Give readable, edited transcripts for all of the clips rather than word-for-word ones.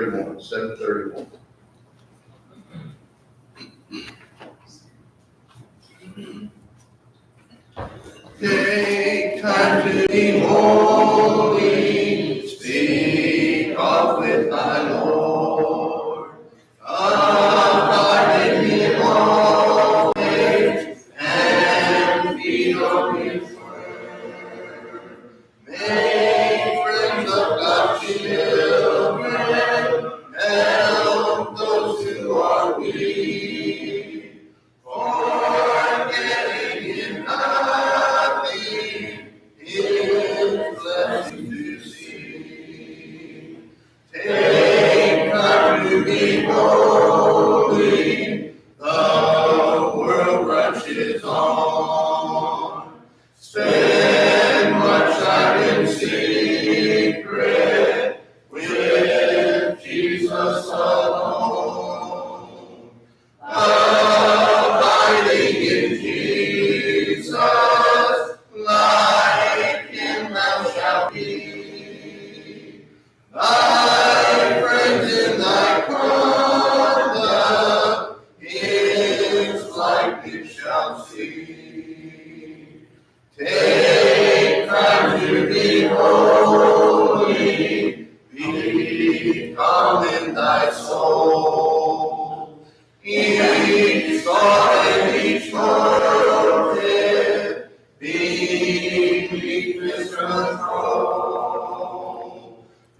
7:31. Take time to be holy, speak oft with thy Lord. Abide in him always, and feed on his word. Make friends of God's children, help those who are weak, forgetting in nothing his blessing to see. Take time to be holy, the world rushes on. Spend much time in secret with Jesus alone. Abiding in Jesus, like him thou shalt be. Thy friends in thy conduct his likeness shall see. Take time to be holy, be calm in thy soul. Each thought and each motive, beneath his control.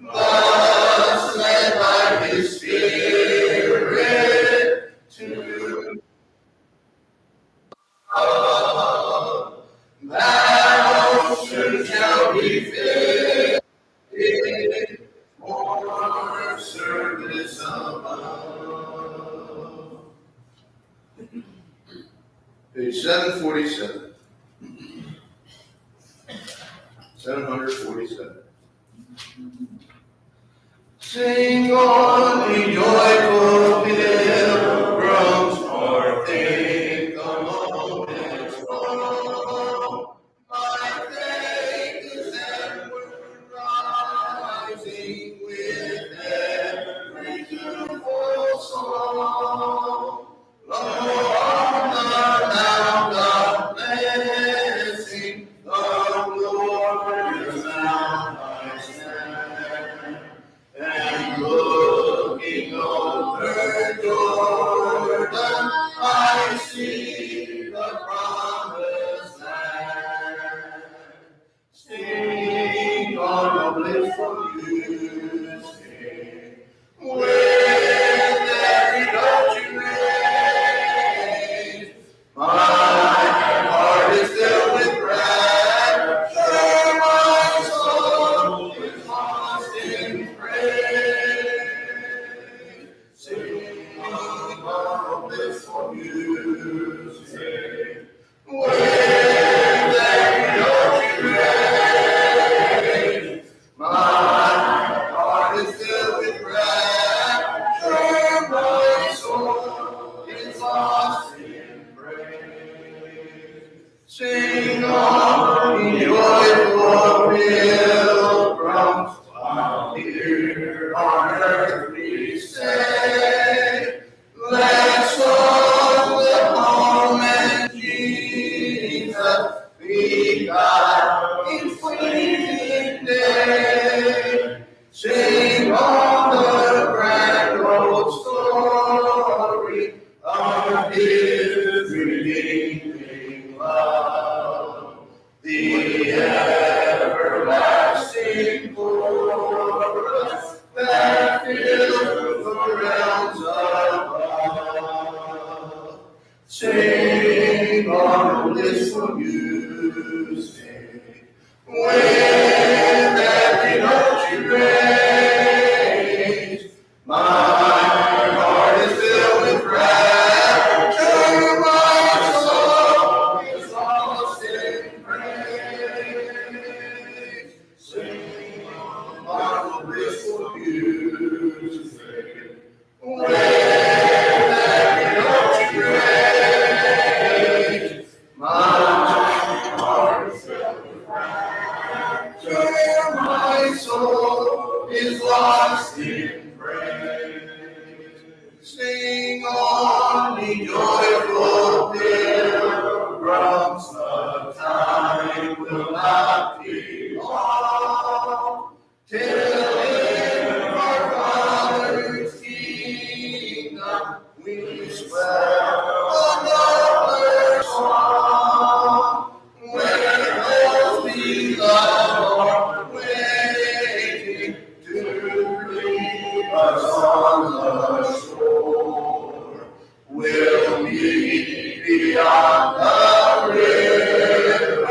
Thus led by his Spirit to love, thou soon shalt be fitted for service above. Page 747. 747. Sing on, ye joyful pilgrims, nor think the moment's long. My faith is ever rising with every tuneful song. Lord, thou God blessing, the Lord is now thy stand. And looking over Jordan, I see the promised land. Sing on a blissful music, with every note you raise. My heart is filled with rapture, my soul is lost in praise. Sing on a blissful music, with every note you raise. My heart is filled with rapture, my soul is lost in praise. Sing on, ye joyful pilgrims, while here on earth we stay. Let's song the home and Jesus be God in fleeting day. Sing on the grand old story of his redeeming love, the everlasting chorus that fills the realms above. Sing on blissful music, with every note you raise. My heart is filled with rapture, my soul is lost in praise. Sing on blissful music, with every note you raise. My heart is filled with rapture, my soul is lost in praise. us on the shore. We'll meet beyond the river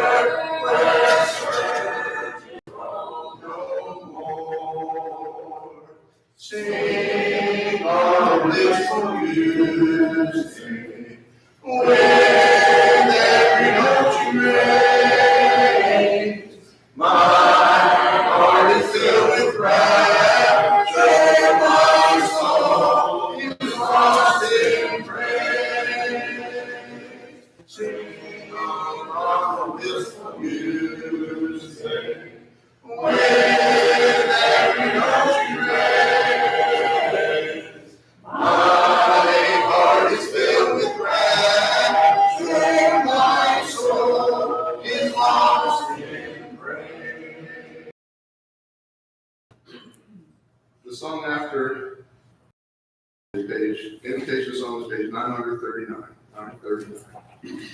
where surges roll no more. Sing a blissful music when every note you raise. My heart is filled with rapture, my soul is lost in praise. Sing on blissful music when every note you raise. My heart is filled with rapture, my soul is lost in praise. The song after the page, invitation song is page 939. 939.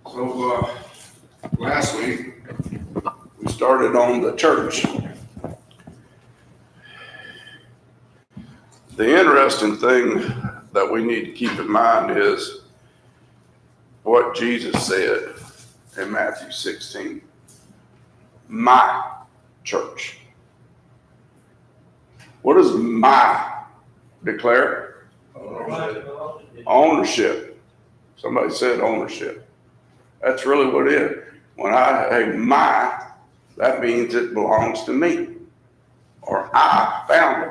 So last week we started on the church. The interesting thing that we need to keep in mind is what Jesus said in Matthew 16. My church. What does my declare? Ownership. Somebody said ownership. That's really what it is. When I say my, that means it belongs to me, or I found it.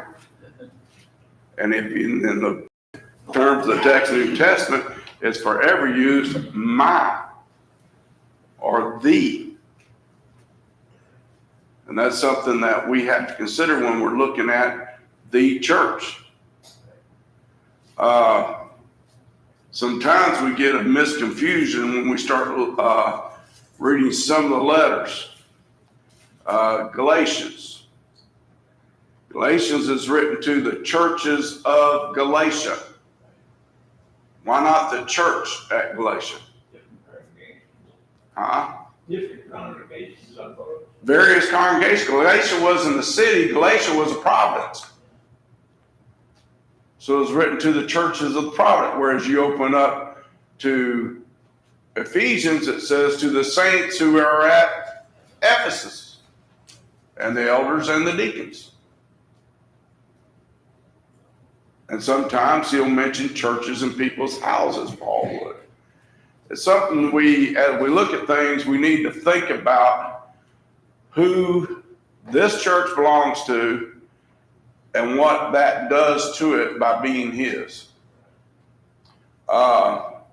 And if in the terms of the text of the New Testament, it's forever used my or the. And that's something that we have to consider when we're looking at the church. Sometimes we get a misconfusion when we start reading some of the letters. Galatians. Galatians is written to the churches of Galatia. Why not the church at Galatia? Different congregations. Various congregations. Galatia wasn't a city. Galatia was a province. So it was written to the churches of the province. Whereas you open up to Ephesians, it says to the saints who are at Ephesus, and the elders and the deacons. And sometimes he'll mention churches and people's houses, Paul would. It's something as we look at things, we need to think about who this church belongs to and what that does to it by being his. How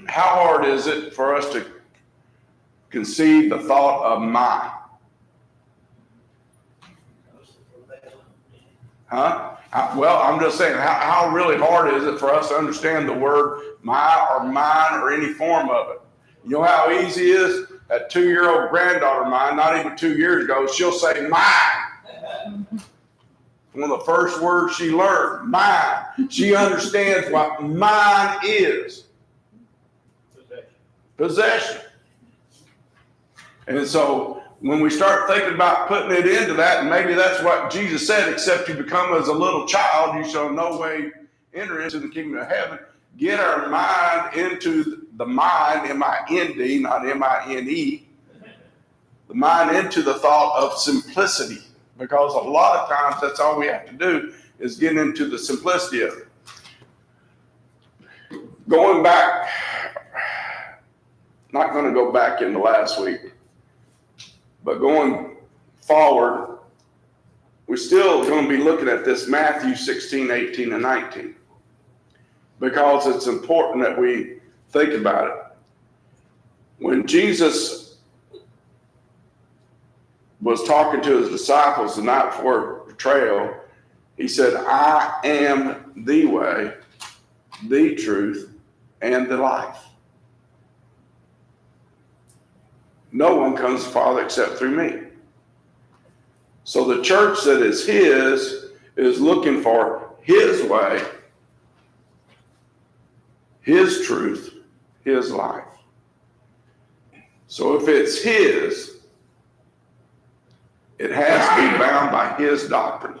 hard is it for us to conceive the thought of my? Well, I'm just saying, how really hard is it for us to understand the word my or mine or any form of it? You know how easy it is? That 2-year-old granddaughter of mine, not even 2 years ago, she'll say mine. One of the first words she learned, mine. She understands what mine is. Possession. And so when we start thinking about putting it into that, and maybe that's what Jesus said, except you become as a little child, you shall no way enter into the kingdom of heaven. Get our mind into the mind, M-I-N-D, not M-I-N-E. The mind into the thought of simplicity. Because a lot of times that's all we have to do is get into the simplicity of it. Going back, not going to go back into last week, but going forward, we're still going to be looking at this Matthew 16, 18, and 19. Because it's important that we think about it. When Jesus was talking to his disciples the night before betrayal, He said, I am the way, the truth, and the life. No one comes to the Father except through me. So the church that is his is looking for his way, his truth, his life. So if it's his, it has to be bound by his doctrine.